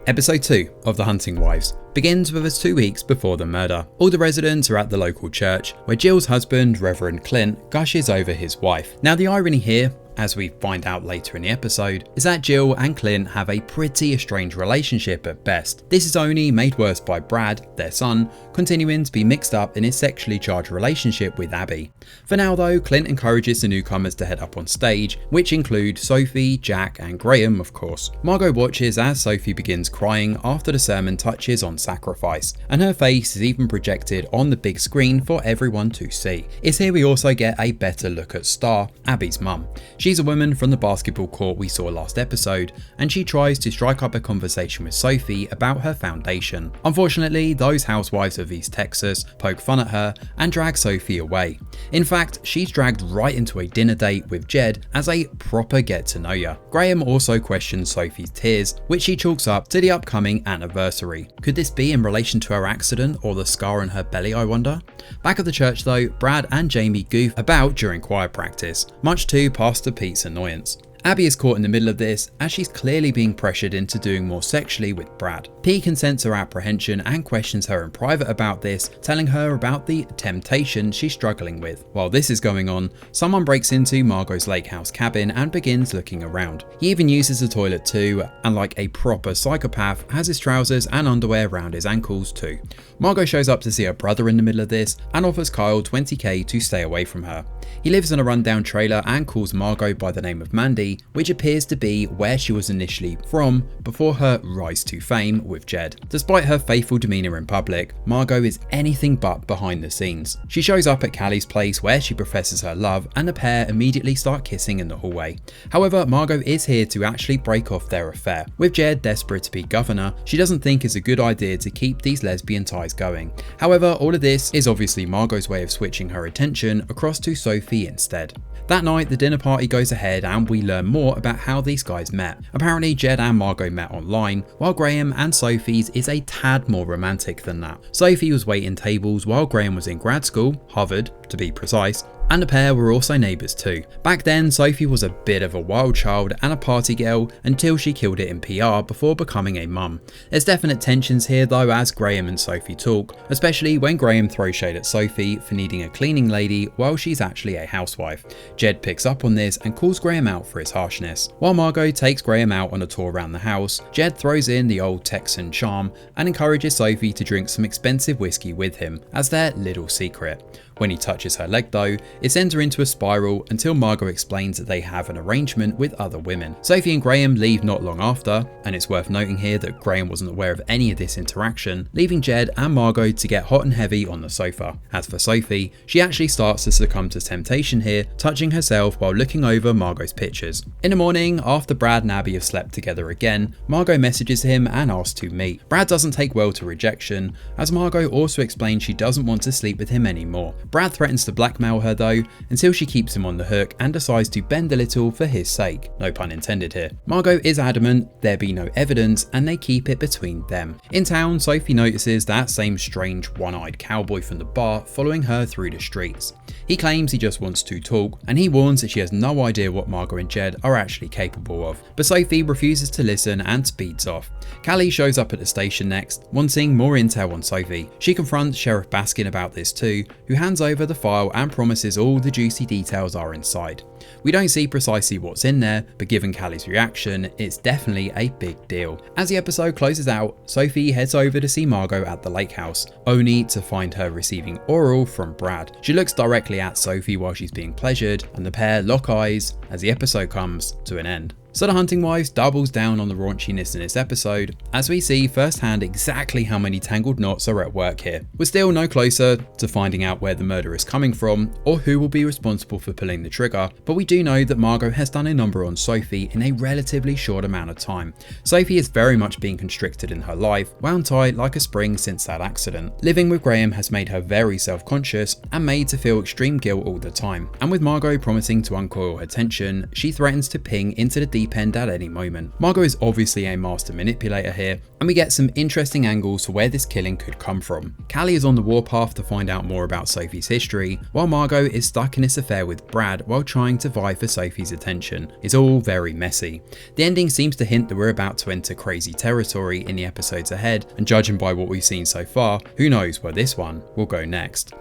Episode 2 of The Hunting Wives begins with us 2 weeks before the murder. All the residents are at the local church, where Jill's husband, Reverend Clint, gushes over his wife. Now the irony here, as we find out later in the episode, is that Jill and Clint have a pretty estranged relationship at best. This is only made worse by Brad, their son, continuing to be mixed up in his sexually charged relationship with Abby. For now though, Clint encourages the newcomers to head up on stage, which include Sophie, Jack and Graham of course. Margo watches as Sophie begins crying after the sermon touches on sacrifice, and her face is even projected on the big screen for everyone to see. It's here we also get a better look at Star, Abby's mum. She's a woman from the basketball court we saw last episode, and she tries to strike up a conversation with Sophie about her foundation. Unfortunately, those housewives of East Texas poke fun at her and drag Sophie away. In fact, she's dragged right into a dinner date with Jed as a proper get to know ya. Graham also questions Sophie's tears, which she chalks up to the upcoming anniversary. Could this be in relation to her accident or the scar on her belly, I wonder? Back at the church though, Brad and Jamie goof about during choir practice, much to Pastor Pete's annoyance. Abby is caught in the middle of this as she's clearly being pressured into doing more sexually with Brad. Pete can sense her apprehension and questions her in private about this, telling her about the temptation she's struggling with. While this is going on, someone breaks into Margo's lake house cabin and begins looking around. He even uses the toilet too, and like a proper psychopath has his trousers and underwear around his ankles too. Margo shows up to see her brother in the middle of this and offers Kyle $20,000 to stay away from her. He lives in a rundown trailer and calls Margo by the name of Mandy, which appears to be where she was initially from before her rise to fame with Jed. Despite her faithful demeanour in public, Margo is anything but behind the scenes. She shows up at Callie's place where she professes her love, and the pair immediately start kissing in the hallway. However, Margo is here to actually break off their affair. With Jed desperate to be governor, she doesn't think it's a good idea to keep these lesbian ties going. However, all of this is obviously Margo's way of switching her attention across to Sophie instead. That night, the dinner party goes ahead and we learn more about how these guys met. Apparently, Jed and Margo met online, while Graham and Sophie's is a tad more romantic than that. Sophie was waiting tables while Graham was in grad school, Harvard to be precise, and the pair were also neighbours too. Back then, Sophie was a bit of a wild child and a party girl until she killed it in PR before becoming a mum. There's definite tensions here though as Graham and Sophie talk, especially when Graham throws shade at Sophie for needing a cleaning lady while she's actually a housewife. Jed picks up on this and calls Graham out for his harshness. While Margo takes Graham out on a tour around the house, Jed throws in the old Texan charm and encourages Sophie to drink some expensive whiskey with him as their little secret. When he touches her leg though, it sends her into a spiral until Margo explains that they have an arrangement with other women. Sophie and Graham leave not long after, and it's worth noting here that Graham wasn't aware of any of this interaction, leaving Jed and Margo to get hot and heavy on the sofa. As for Sophie, she actually starts to succumb to temptation here, touching herself while looking over Margo's pictures. In the morning, after Brad and Abby have slept together again, Margo messages him and asks to meet. Brad doesn't take well to rejection, as Margo also explains she doesn't want to sleep with him anymore. Brad threatens to blackmail her though, until she keeps him on the hook and decides to bend a little for his sake. No pun intended here. Margo is adamant there be no evidence and they keep it between them. In town, Sophie notices that same strange one-eyed cowboy from the bar following her through the streets. He claims he just wants to talk, and he warns that she has no idea what Margo and Jed are actually capable of. But Sophie refuses to listen and speeds off. Callie shows up at the station next, wanting more intel on Sophie. She confronts Sheriff Baskin about this too, who hands over the file and promises all the juicy details are inside. We don't see precisely what's in there, but given Callie's reaction, it's definitely a big deal. As the episode closes out, Sophie heads over to see Margo at the lake house, only to find her receiving oral from Brad. She looks directly at Sophie while she's being pleasured, and the pair lock eyes as the episode comes to an end. So The Hunting Wives doubles down on the raunchiness in this episode, as we see firsthand exactly how many tangled knots are at work here. We're still no closer to finding out where the murder is coming from, or who will be responsible for pulling the trigger, but we do know that Margo has done a number on Sophie in a relatively short amount of time. Sophie is very much being constricted in her life, wound tight like a spring since that accident. Living with Graham has made her very self-conscious and made to feel extreme guilt all the time, and with Margo promising to uncoil her tension attention, she threatens to ping into the deep end at any moment. Margo is obviously a master manipulator here, and we get some interesting angles to where this killing could come from. Callie is on the warpath to find out more about Sophie's history, while Margo is stuck in this affair with Brad while trying to vie for Sophie's attention. It's all very messy. The ending seems to hint that we're about to enter crazy territory in the episodes ahead, and judging by what we've seen so far, who knows where this one will go next.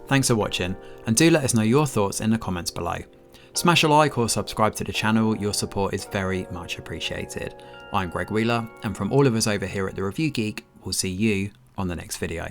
Thanks for watching, and do let us know your thoughts in the comments below. Smash a like or subscribe to the channel, your support is very much appreciated. I'm Greg Wheeler, and from all of us over here at The Review Geek, we'll see you on the next video.